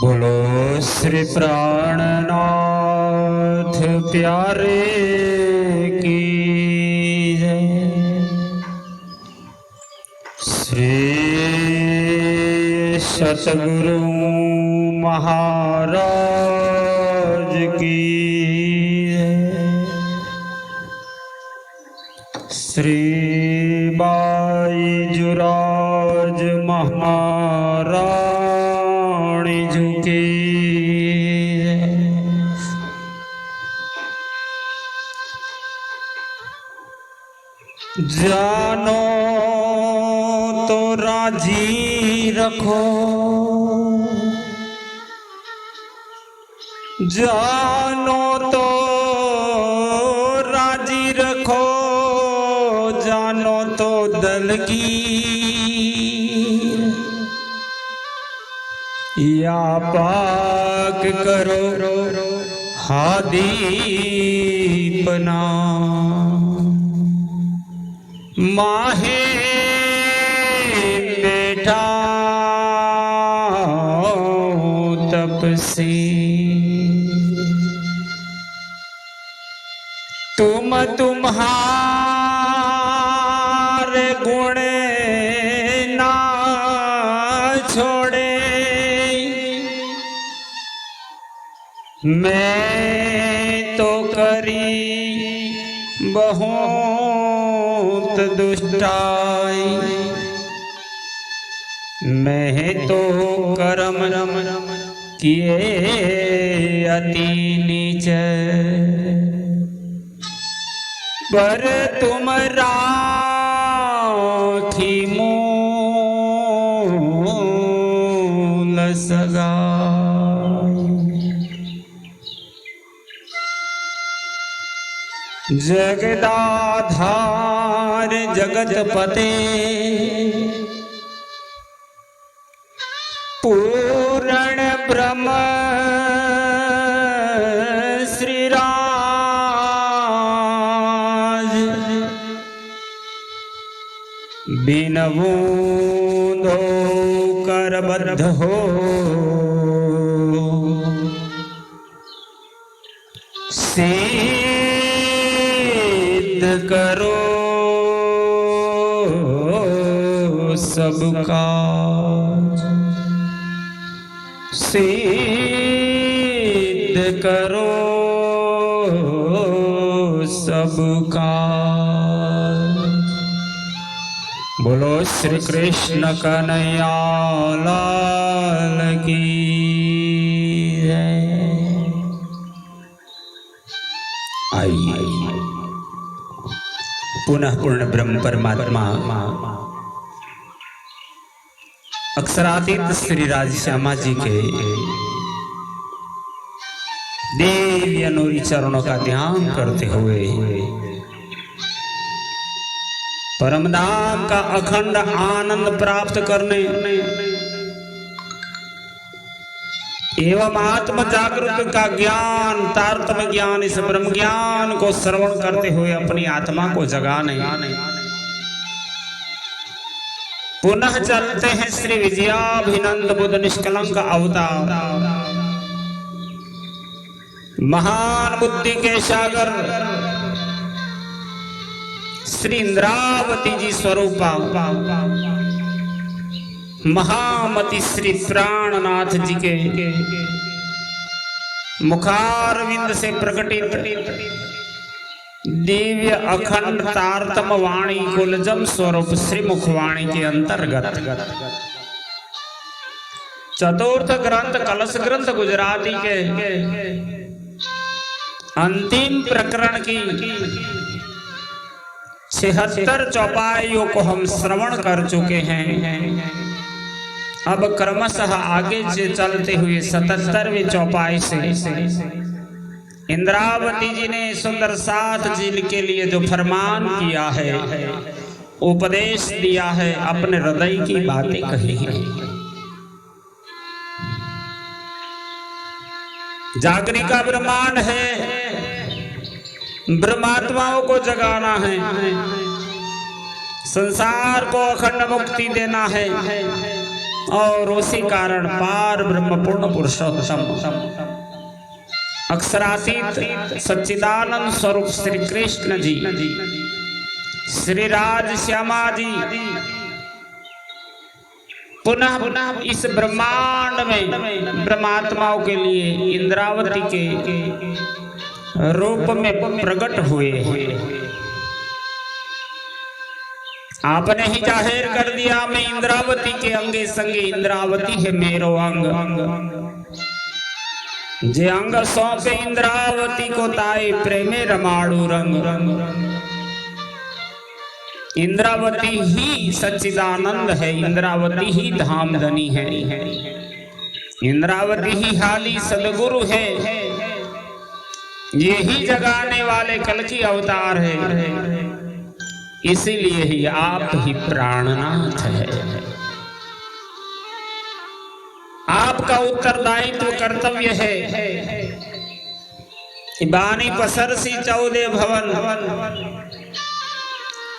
बोलो श्री प्राणनाथ प्यारे की जय। श्री सतगुरु महाराज की जय। श्री बाईजुराज महाराणी जी की जय। जानो तो राजी रखो, जानो तो राजी रखो, जानो तो दल की या पाक करो हादीपना। माहे बेटा तपसी, तुम तुम्हारे गुण ना छोड़े, मैं तो करी बहुत दुष्टाई, मैं तो कर्म किए अति नीच, पर तुम राखी मूल सगा। जगदाधार जगतपते पूर्ण ब्रह्म श्री राज, बिनवो दो करबद्ध हो, सिद्ध करो सबका, सिद्ध करो सबका। बोलो श्री कृष्ण कन्हैया लाल की जय। आइए पुनः पूर्ण ब्रह्म परमात्मा अक्षरातीत श्री राज श्यामा जी के देवी अनुरी चरणों का ध्यान करते हुए परमधाम का अखंड आनंद प्राप्त करने एवं आत्म जागृत का ज्ञान, तारतम्य ज्ञान, इस ब्रह्म ज्ञान को श्रवण करते हुए अपनी आत्मा को जगाने पुनः चलते हैं श्री विजयाभिनंद बुद्ध निष्कलंक अवतार, महान बुद्धि के सागर श्री इंद्रावती जी स्वरूपा महामति श्री प्राणनाथ जी के मुखारविंद से प्रकटित दिव्य अखंड तारतम वाणी कुलजम स्वरूप श्री मुखवाणी के अंतर्गत चतुर्थ ग्रंथ कलश ग्रंथ गुजराती के अंतिम प्रकरण की 76 चौपाइयों को हम श्रवण कर चुके हैं। अब क्रमशः आगे से चलते हुए 77वीं चौपाई से इंद्रावती जी ने सुंदर 7 झील के लिए जो फरमान किया है, उपदेश दिया है, अपने हृदय की बातें कही है। जागने का ब्रह्मांड है, ब्रह्मात्माओं को जगाना है, संसार को अखंड मुक्ति देना है और उसी कारण पार ब्रह्म पूर्ण पुरुषोत्तम अक्षरातीत सच्चिदानंद स्वरूप श्री कृष्ण जी, श्री राज श्यामा जी पुनः पुनः इस ब्रह्मांड में ब्रह्मात्माओं के लिए इंद्रावती के रूप में प्रकट हुए हैं। आपने ही जाहिर कर दिया, मैं इंद्रावती के अंगे संगे, इंद्रावती है मेरो अंग, जे अंग सौंपे इंद्रावती को ताई प्रेमे रमाड़ू रंग। इंद्रावती ही सच्चिदानंद है, इंद्रावती ही धामधनी है, इंद्रावती ही हाली सदगुरु है, ये ही जगाने वाले कल की अवतार है, इसीलिए ही आप ही प्राणनाथ है। आपका उत्तरदायित्व कर्तव्य है। बानी पसरसी 14 भवन,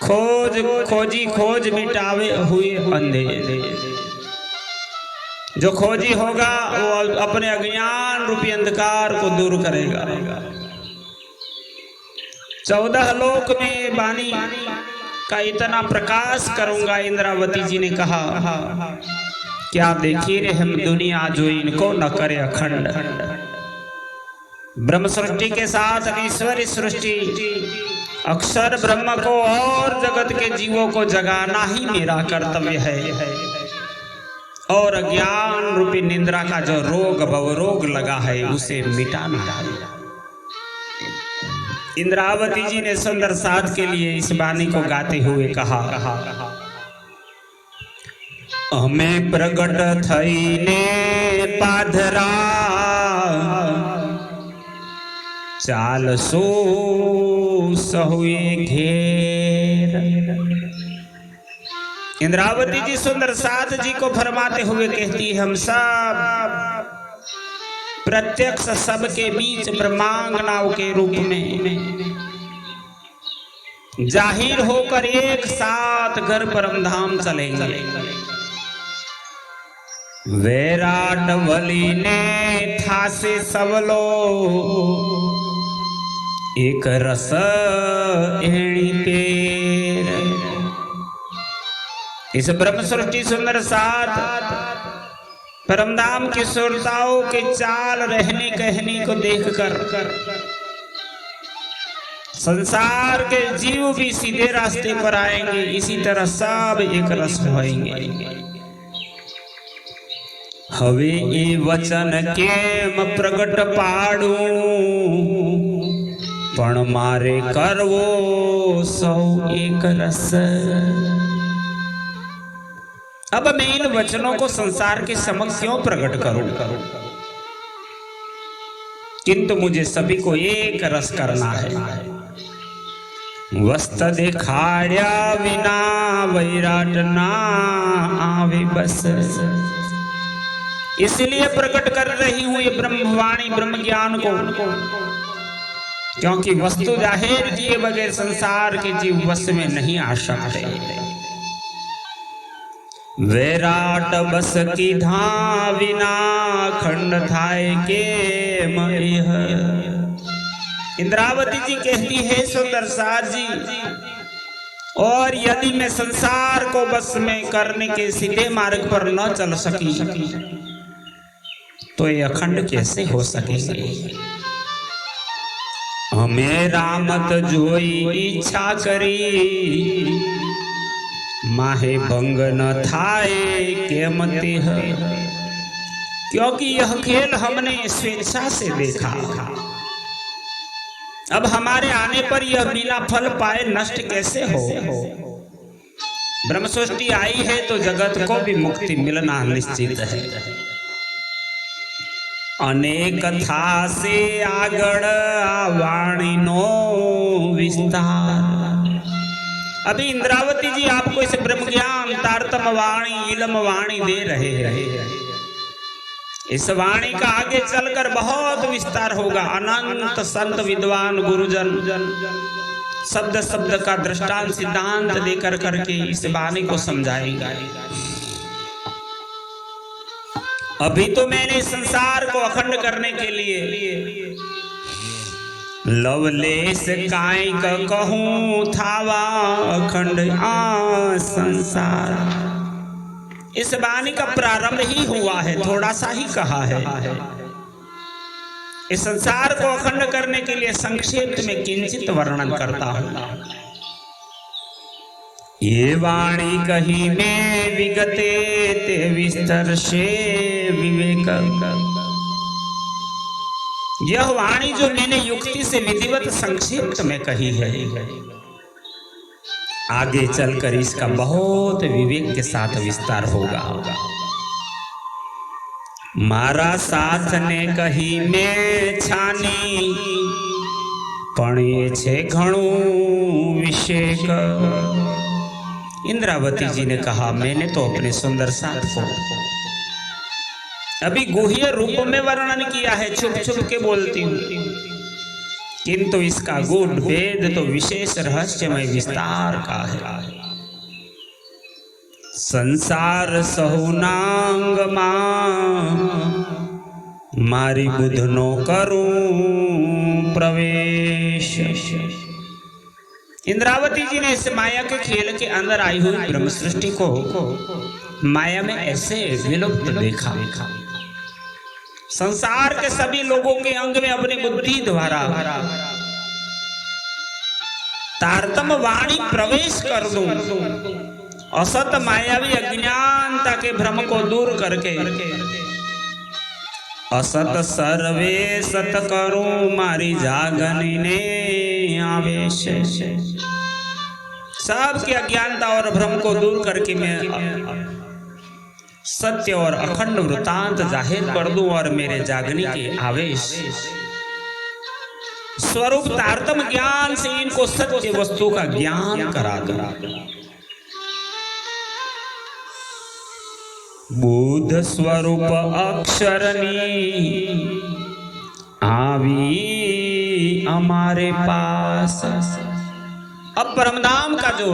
खोज खोजी खोज मिटावे हुए अंधेरे। जो खोजी होगा वो अपने अज्ञान रूपी अंधकार को दूर करेगा। 14 लोक में बानी का इतना प्रकाश करूंगा, इंद्रावती जी ने कहा, क्या देखिए रे हम दुनिया जो इनको न करे अखंड। ब्रह्म सृष्टि के साथ ईश्वरी सृष्टि, अक्षर ब्रह्म को और जगत के जीवों को जगाना ही मेरा कर्तव्य है और ज्ञान रूपी निद्रा का जो रोग भवरोग लगा है उसे मिटाना है। इंद्रावती जी ने सुंदर साध के लिए इस वाणी को गाते हुए कहा, हमें प्रगट थईने पाधरा चाल सो सहुए घेर। इंद्रावती जी सुंदर साध जी को फरमाते हुए कहती है, हम सब प्रत्यक्ष सबके बीच ब्रह्मांगनाओं के रूप में जाहिर होकर एक साथ घर परमधाम चलेंगे। वैराट वली ने ठासे सबलो एक रस एणी पेर। इस ब्रह्म सृष्टि सुंदर साथ परमधाम की सुरताओं के चाल रहने कहने को देखकर संसार के जीव भी सीधे रास्ते पर आएंगे, इसी तरह सब एक रस होएंगे। हवे ए वचन केम प्रगट पाड़ू पण मारे करवो सौ एक रस। अब मैं इन वचनों को संसार के समक्ष क्यों प्रकट करूं, किंतु मुझे सभी को एक रस करना है। वस्त दिखाड़िया विना वैराट ना आवे बस। इसलिए प्रकट कर रही हूं ये ब्रह्मवाणी ब्रह्म ज्ञान को, क्योंकि वस्तु जाहिर किए बगैर संसार के जीव वश में नहीं आ सकते। वैराट बस की धाविना खंड थाए के मह। इंद्रावती जी कहती है, सुंदर साथ जी, और यदि मैं संसार को बस में करने के सीधे मार्ग पर न चल सकी तो ये अखंड कैसे हो सकेंगे। हमें रामत जोई इच्छा करी माहे भंग न थाए के मति है। क्योंकि यह खेल हमने स्वेच्छा से देखा, अब हमारे आने पर यह बिना फल पाए नष्ट कैसे हो। ब्रह्म सृष्टि आई है तो जगत को भी मुक्ति मिलना निश्चित है। अनेक था से आगड़ वाणी नो विस्तार। अभी इंद्रावती जी आपको इस ब्रह्म ज्ञान तारतम वाणी इलम वाणी दे रहे हैं। इस वाणी का आगे चलकर बहुत विस्तार होगा। अनंत संत विद्वान गुरुजन शब्द शब्द का दृष्टांत सिद्धांत देकर करके इस वाणी को समझाएंगे। अभी तो मैंने संसार को अखंड करने के लिए लवलेश काय कहूं थावा अखंड आ संसार। इस वाणी का प्रारंभ ही हुआ है, थोड़ा सा ही कहा है। इस संसार को अखंड करने के लिए संक्षेप में किंचित वर्णन करता हूं। ये वाणी कही में विगते ते विस्तर से विवेक। यह वाणी जो मैंने युक्ति से विधिवत संक्षिप्त में कही है, आगे चलकर इसका बहुत विवेक के साथ विस्तार होगा। मारा साथ ने कही में छानी पणे छे घणु विषेक। इंद्रावती जी ने कहा, मैंने तो अपने सुंदर साथ को अभी गुह्य रूप में वर्णन किया है, छुप छुप के बोलती हूँ, किंतु इसका गूढ़ भेद तो विशेष रहस्यमय विस्तार का है। संसार सहुनांग मारी बुध नो करूं प्रवेश। इंद्रावती जी ने इस माया के खेल के अंदर आई हुई ब्रह्म सृष्टि को माया में ऐसे विलुप्त देखा। संसार के सभी लोगों के अंग में अपनी बुद्धि द्वारा तारतम वाणी प्रवेश कर दूं, असत मायावी अज्ञानता के भ्रम को दूर करके असत सर्वे सत करूं मारी जागनी ने आवेश। सबकी अज्ञानता और भ्रम को दूर करके मैं सत्य और अखंड वृतांत जाहिर कर दूं और मेरे जागने के आवेश स्वरूप तारतम ज्ञान से इनको सत्य वस्तु का ज्ञान करा दूं। बुध स्वरूप अक्षरनी आवी हमारे पास। अब परमधाम का जो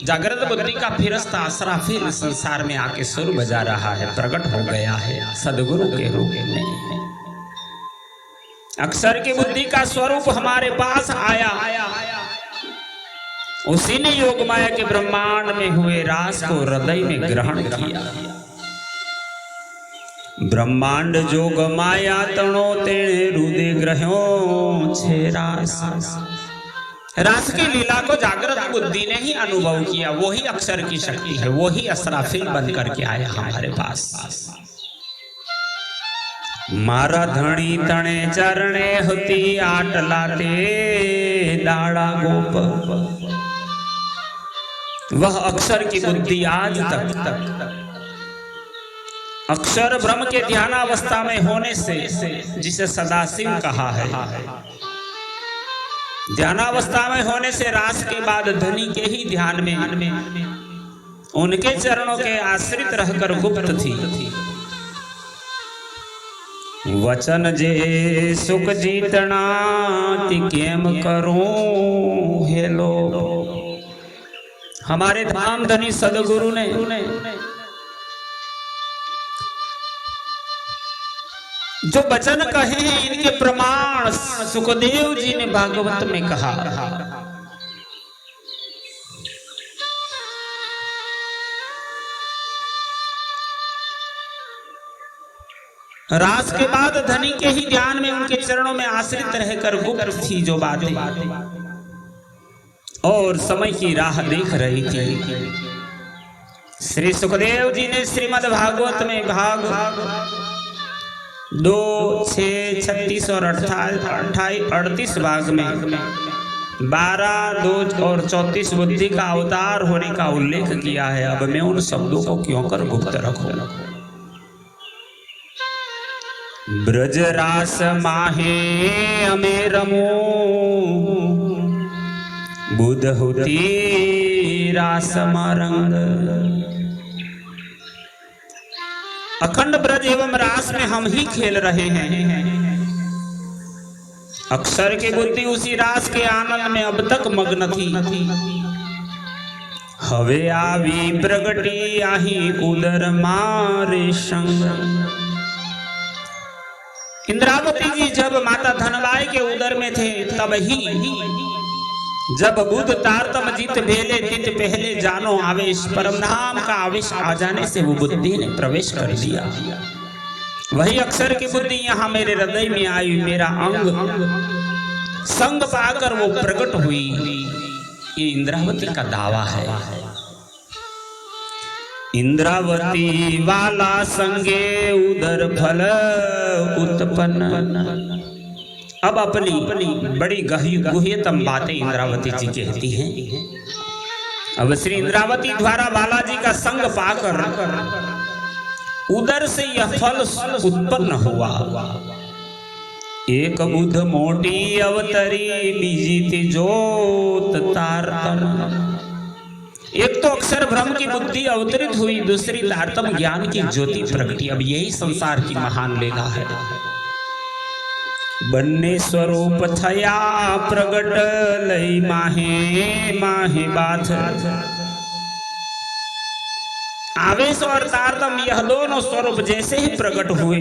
जागृत बुद्धि का फिरस्ता असराफिल संसार में आके सुर बजा रहा है, प्रकट हो गया है सदगुरु के रूप में। अक्षर की बुद्धि का स्वरूप हमारे पास आया, उसी ने योग माया के ब्रह्मांड में हुए रास को हृदय में ग्रहण किया। ब्रह्मांड जोग माया तणो तेणे हृदय ग्रह्यो छे रास। रास की लीला को जागृत बुद्धि ने ही अनुभव किया। वही अक्षर की शक्ति है, वही असराफिल बन करके आया हमारे पास। मारा धणी तणे चरणे होती आट लाटे दाड़ा गोप। वह अक्षर की बुद्धि आज तक अक्षर ब्रह्म के ध्यानावस्था में होने से, जिसे सदाशिव कहा है, ध्यानावस्था में होने से रास के बाद धनी के ही ध्यान में उनके चरणों के आश्रित रहकर गुप्त थी। वचन जे सुख जीतना ती केम करूं हे लोग। हमारे धाम धनी सदगुरु ने जो वचन कहे हैं, इनके प्रमाण सुखदेव जी ने भागवत में कहा। रास के बाद धनी के ही ध्यान में उनके चरणों में आश्रित रहकर गुप्त थी जो बातें, और समय की राह देख रही थी। श्री सुखदेव जी ने श्रीमद् भागवत में भाग 2, 6, 36 और 38 भाग में 12, 2 और 34 बुद्धि का अवतार होने का उल्लेख किया है। अब मैं उन शब्दों को क्यों कर गुप्त रखूं। ब्रज रास माहे अमे रमो बुध होती रास मारंग। अखंड ब्रज एवं रास में हम ही खेल रहे हैं। अक्षर की बुद्धि उसी रास के आनंद में अब तक मग्न थी। हवे आवी प्रगटी आही उदर मारे संग। इंद्रावती जी जब माता धनबाई के उदर में थे तब ही जब बुध तारतम जीत भेले तित पहले जानो आवेश, परम धाम का आवेश आ जाने से वो बुद्धि ने प्रवेश कर दिया। वही अक्षर की बुद्धि यहाँ मेरे हृदय में आई, मेरा अंग संग पाकर वो प्रकट हुई। ये इंद्रावती का दावा है। इंद्रावती वाला संगे उदर फल उत्पन्न। अब अपनी बड़ी गुह्यतम बातें इंद्रावती जी कहती हैं। अब श्री इंद्रावती द्वारा बालाजी का संग पाकर उदर से यह फल उत्पन्न हुआ। एक बुध मोटी अवतरी बीजी तिजोत तारतम। एक तो अक्षर ब्रह्म की बुद्धि अवतरित हुई, दूसरी तारतम ज्ञान की ज्योति प्रगटी। अब यही संसार की महान लीला है। बन्ने स्वरूप थया प्रगट लई माहे माहे बाथ। आवेश और तारतम यह दोनों स्वरूप जैसे ही प्रकट हुए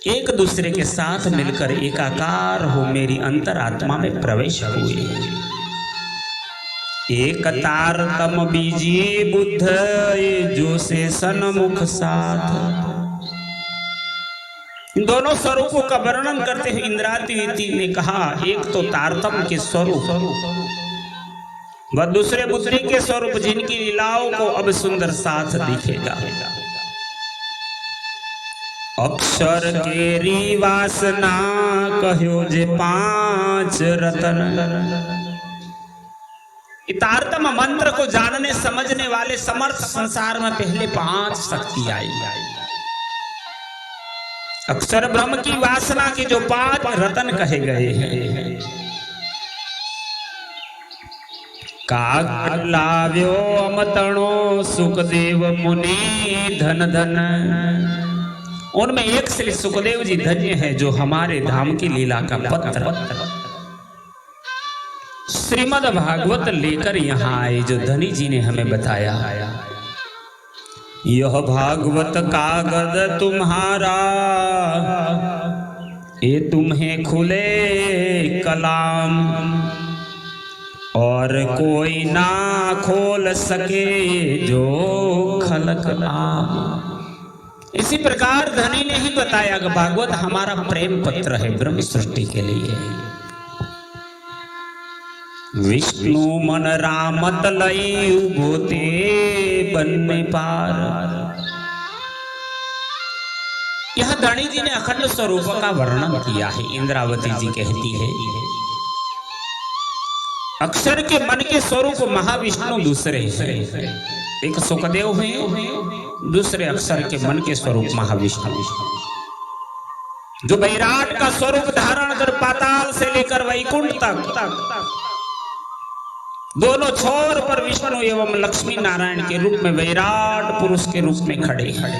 एक दूसरे के साथ मिलकर एकाकार हो मेरी अंतरात्मा में प्रवेश हुए। एक तारतम बीजी बुद्ध जो से सन्मुख साथ। इन दोनों स्वरूपों का वर्णन करते हुए इंद्रावती ने कहा, एक तो तारतम के स्वरूप व दूसरे बुद्धि के स्वरूप जिनकी लीलाओं को अब सुंदर साथ दिखेगा। अक्षर केरी वासना कहो जे पांच रतन। तारतम मंत्र को जानने समझने वाले समर्थ संसार में पहले 5 शक्ति आई। अक्षर ब्रह्म की वासना के जो 5 रतन कहे गए हैं। काग लाव्यो अमतणो सुखदेव मुनि धन धन। उनमें एक श्री सुखदेव जी धन्य है जो हमारे धाम की लीला का पत्र श्रीमद् भागवत लेकर यहाँ आए, जो धनी जी ने हमें बताया। यह भागवत कागज तुम्हारा, ये तुम्हें खुले कलाम, और कोई ना खोल सके जो खलक आम। इसी प्रकार धनी ने ही बताया कि भागवत हमारा प्रेम पत्र है ब्रह्म सृष्टि के लिए। विष्णु मन रामत लई उभोते बनने पार। यह धनी जी ने अखंड स्वरूप का वर्णन किया है। इंद्रावती जी कहती है, अक्षर के मन के स्वरूप महाविष्णु दूसरे हैं। एक सुखदेव है, दूसरे अक्षर के मन के स्वरूप महाविष्णु, जो वैराट का स्वरूप धारण कर पाताल से लेकर वैकुंठ तक दोनों छोर पर विष्णु एवं लक्ष्मी नारायण के रूप में विराट पुरुष के रूप में खड़े हैं।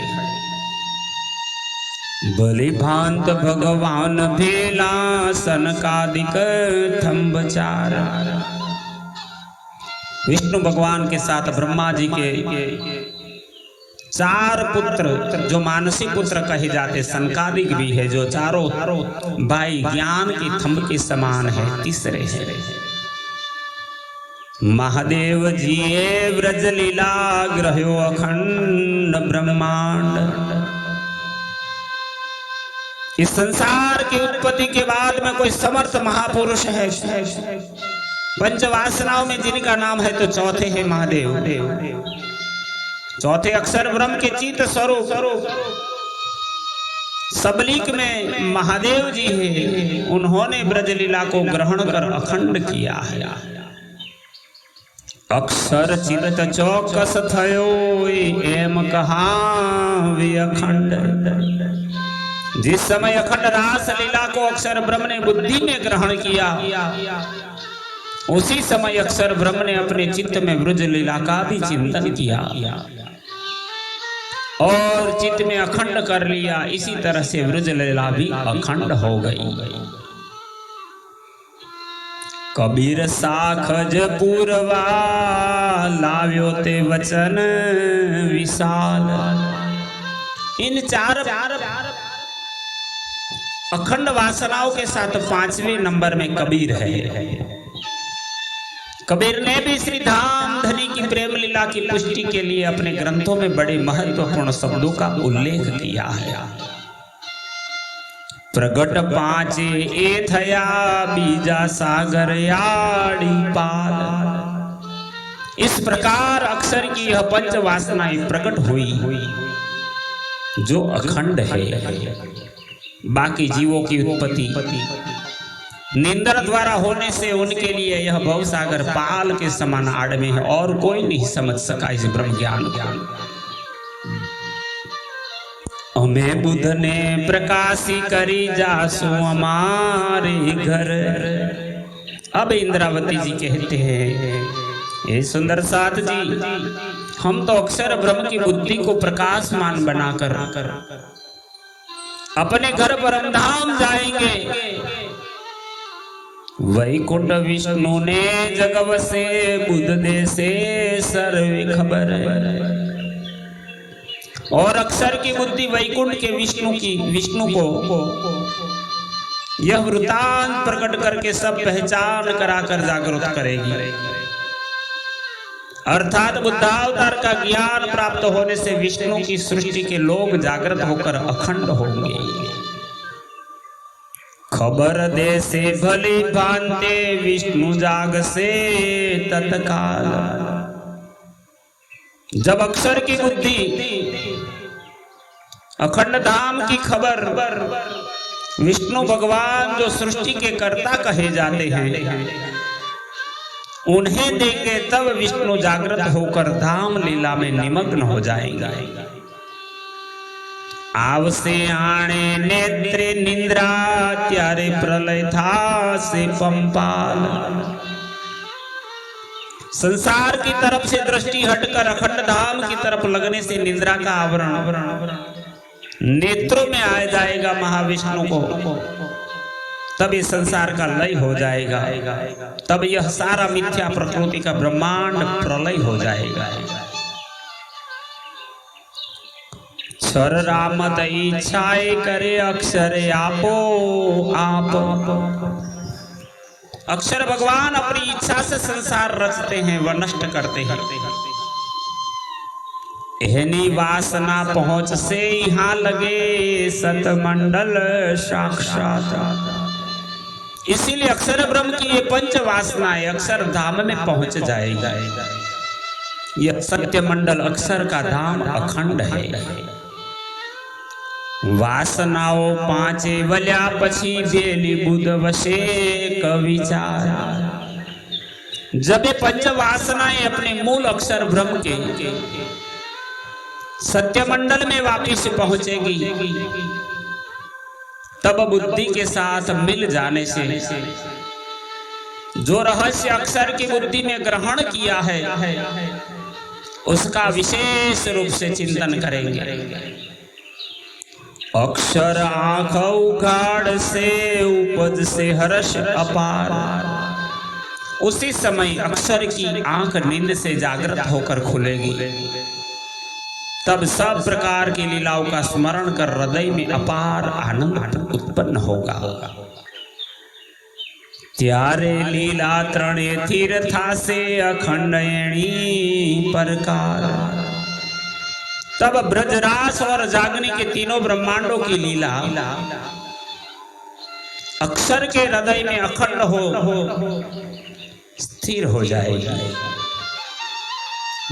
बलि भांत भगवान भेला सनकादिक थम्बचार। विष्णु भगवान के साथ ब्रह्मा जी के 4 पुत्र जो मानसी पुत्र कहे जाते, सनकादिक भी है जो चारों भाई ज्ञान के थंब के समान है। तीसरे है महादेव जी व्रज लीला ग्रह्यो अखंड ब्रह्मांड। इस संसार की उत्पत्ति के बाद में कोई समर्थ महापुरुष है। पंचवासनाओं में जिनका नाम है तो चौथे है महादेव। चौथे अक्षर ब्रह्म के चित स्वरूप सबलीक में महादेव जी है। उन्होंने ब्रज लीला को ग्रहण कर अखंड किया है। अक्षर चित चौकस थयो एम कहावे अखंड। जिस समय अखंड रास लीला को अक्षर ब्रह्म ने बुद्धि में ग्रहण किया, उसी समय अक्षर ब्रह्म ने अपने चित्त में ब्रज लीला का भी चिंतन किया। और चित्त में अखंड कर लिया। इसी तरह से ब्रज लीला भी अखंड हो गई। कबीर साखज पूर्वा लाव्यो ते वचन विशाल। इन चार अखंड वासनाओं के साथ 5वें नंबर में कबीर है। कबीर ने भी श्री धाम धनी की प्रेम लीला की पुष्टि के लिए अपने ग्रंथों में बड़े महत्वपूर्ण शब्दों का उल्लेख किया है। प्रगट पांचे ए थया बीजा सागर याड़ी पाल। इस प्रकार अक्षर की यह पंच वासनाएं प्रकट हुई जो अखंड है। बाकी जीवों की उत्पत्ति निंद्र द्वारा होने से उनके लिए यह भवसागर पाल के समान आड़ में है और कोई नहीं समझ सका इस ब्रह्म ज्ञान। हमें बुध ने प्रकाशी करी जासु हमारे घर। अब इंद्रावती जी कहते हैं, हे सुंदर साथ जी, हम तो अक्षर ब्रह्म की बुद्धि को प्रकाशमान बनाकर अपने घर परमधाम जाएंगे। वैकुंठ विष्णु ने जगव से बुध दे से सर्वे खबर। और अक्षर की बुद्धि वैकुंठ के विष्णु को यह वृतांत प्रकट करके सब पहचान कराकर जागरूक करेगी। अर्थात बुद्धावतार का ज्ञान प्राप्त होने से विष्णु की सृष्टि के लोग जागृत होकर अखंड होंगे। खबर दे से भली भांते विष्णु जाग से तत्काल। जब अक्षर की बुद्धि अखंड धाम की खबर विष्णु भगवान जो सृष्टि के कर्ता कहे जाते हैं उन्हें देंगे, तब विष्णु जागृत होकर धाम लीला में निमग्न हो जाएगा। आव से आणे नेत्रे निंद्रा त्यारे प्रलय था से पंपाल। संसार की तरफ से दृष्टि हटकर अखंड धाम की तरफ लगने से निंद्रा का आवरण नेत्रों में आ जाएगा महाविष्णु को। तब इस संसार का लय हो जाएगा। तब यह सारा मिथ्या प्रकृति का ब्रह्मांड प्रलय हो जाएगा। क्षर रामत इच्छाए करे अक्षर आपो आप। अक्षर भगवान अपनी इच्छा से संसार रचते हैं व नष्ट करते हैं। एहनी वासना पहुंच से यहाँ लगे सतमंडल साक्षात। इसीलिए अक्षर ब्रह्म की ये पंच वासनाएं अक्षर धाम में पहुंच जाएगा। यह सत्य मंडल अक्षर का धाम अखंड है। वासनाओं पांचे वल्या पछी बेली बुध वशे कविचार। जब ये पंच वासनाएं अपने मूल अक्षर ब्रह्म के सत्य मंडल में वापिस पहुंचेगी, तब बुद्धि के साथ मिल जाने से जो रहस्य अक्षर की बुद्धि में ग्रहण किया है उसका विशेष रूप से चिंतन करेंगे। अक्षर आंख उघाड़ से उपज से हर्ष अपार। उसी समय अक्षर की आंख नींद से जागृत होकर खुलेगी। तब सब प्रकार की लीलाओं का स्मरण कर हृदय में अपार आनंद उत्पन्न होगा। त्यारे लीला त्रणे तीर्था से अखंडयणी प्रकार। तब ब्रजरास और जागनी के तीनों ब्रह्मांडों की लीला अक्षर के हृदय में अखंड हो स्थिर हो जाएगी।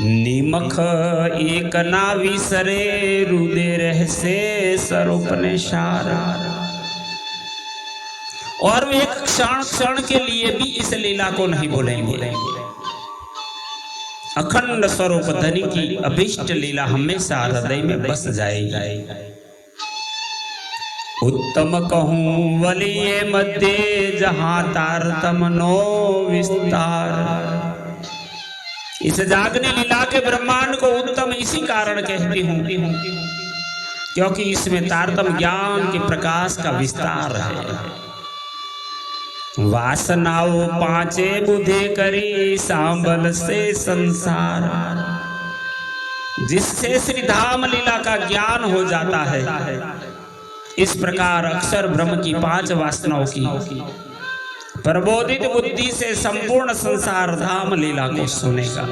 निमख एक ना विसरे रुदे रह से स्वरूपने सारा। और वे एक क्षण के लिए भी इस लीला को नहीं भूलेंगे। अखंड स्वरूप धनी की अभीष्ट लीला हमेशा हृदय में बस जाएगी। उत्तम कहूं वलिये मध्य जहां तारतम नो विस्तार। इस जागने लीला के ब्रह्मांड को उत्तम इसी कारण कहती हूँ क्योंकि इसमें तारतम्य ज्ञान के प्रकाश का विस्तार है। वासनाओं पांचे बुधे करी सांबल से संसार, जिससे श्री धाम लीला का ज्ञान हो जाता है। इस प्रकार अक्षर ब्रह्म की 5 वासनाओं की प्रबोधित बुद्धि से संपूर्ण संसार धाम लीला को सुनेगा।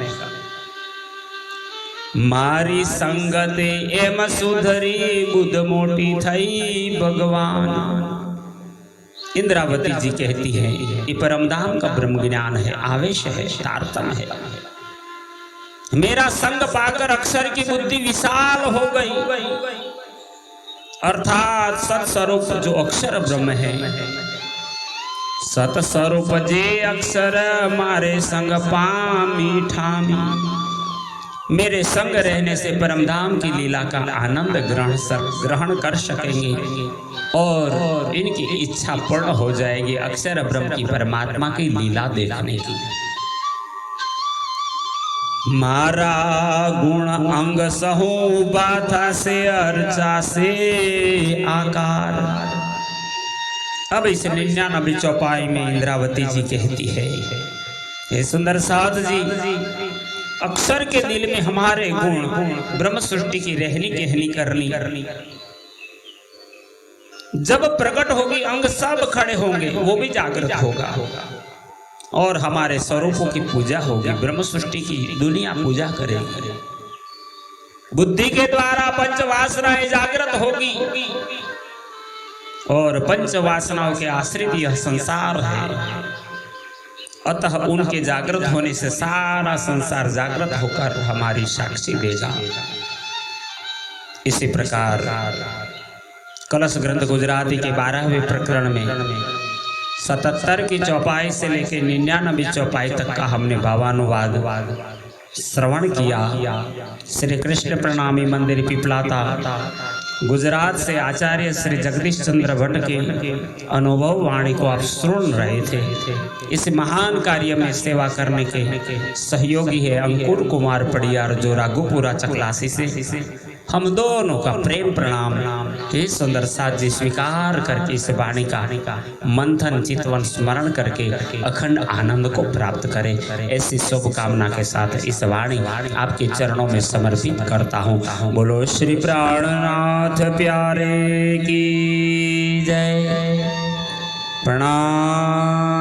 मारी संगते एम सुधरी बुध मोटी थई भगवान। इंद्रावती जी कहती है ये परमधाम का ब्रह्म ज्ञान है, आवेश है, तारतम्य है। मेरा संग पाकर अक्षर की बुद्धि विशाल हो गई, अर्थात सत्स्वरूप जो अक्षर ब्रह्म है, सत्स्वरूप जे अक्षर मारे संग पामी ठामी। मेरे संग रहने से परमधाम की लीला का आनंद ग्रहण कर सकेंगे और इनकी इच्छा पूर्ण हो जाएगी अक्षर ब्रह्म की परमात्मा की लीला देखने की। मारा गुण अंग सहु बाथा से अर्चा से आकार। अब इस 99 चौपाई में इंद्रावती जी कहती है, हे सुंदर साध जी, अक्षर के दिल में हमारे गुण ब्रह्म सृष्टि की रहनी कहनी करनी जब प्रकट होगी, अंग सब खड़े होंगे, वो भी जागृत होगा और हमारे स्वरूपों की पूजा होगी। ब्रह्म सृष्टि की दुनिया पूजा करेगी। बुद्धि के द्वारा पंच वासनाएं जागृत होगी और पंच वासनाओं के आश्रित यह संसार है। अतः उनके जागृत होने से सारा संसार जागृत होकर हमारी साक्षी देगा। इसी प्रकार कलश ग्रंथ गुजराती के 12वें प्रकरण में 77 की चौपाई से लेकर 99 चौपाई तक का हमने भावानुवाद श्रवण किया। श्री कृष्ण प्रणामी मंदिर पिपलाता गुजरात से आचार्य श्री जगदीश चंद्र भट्ट के अनुभव वाणी को आप सुन रहे थे। इस महान कार्य में सेवा करने के सहयोगी है अंकुर कुमार पड़ियार जो राघोपुरा चकलासी से। हम दोनों का प्रेम प्रणाम। हे सुंदर साथ जी, स्वीकार करके इस वाणी का मंथन चितवन स्मरण करके अखंड आनंद को प्राप्त करें, ऐसी शुभकामना के साथ इस वाणी आपके चरणों में समर्पित करता हूँ। बोलो श्री प्राणनाथ प्यारे की जय। प्रणाम।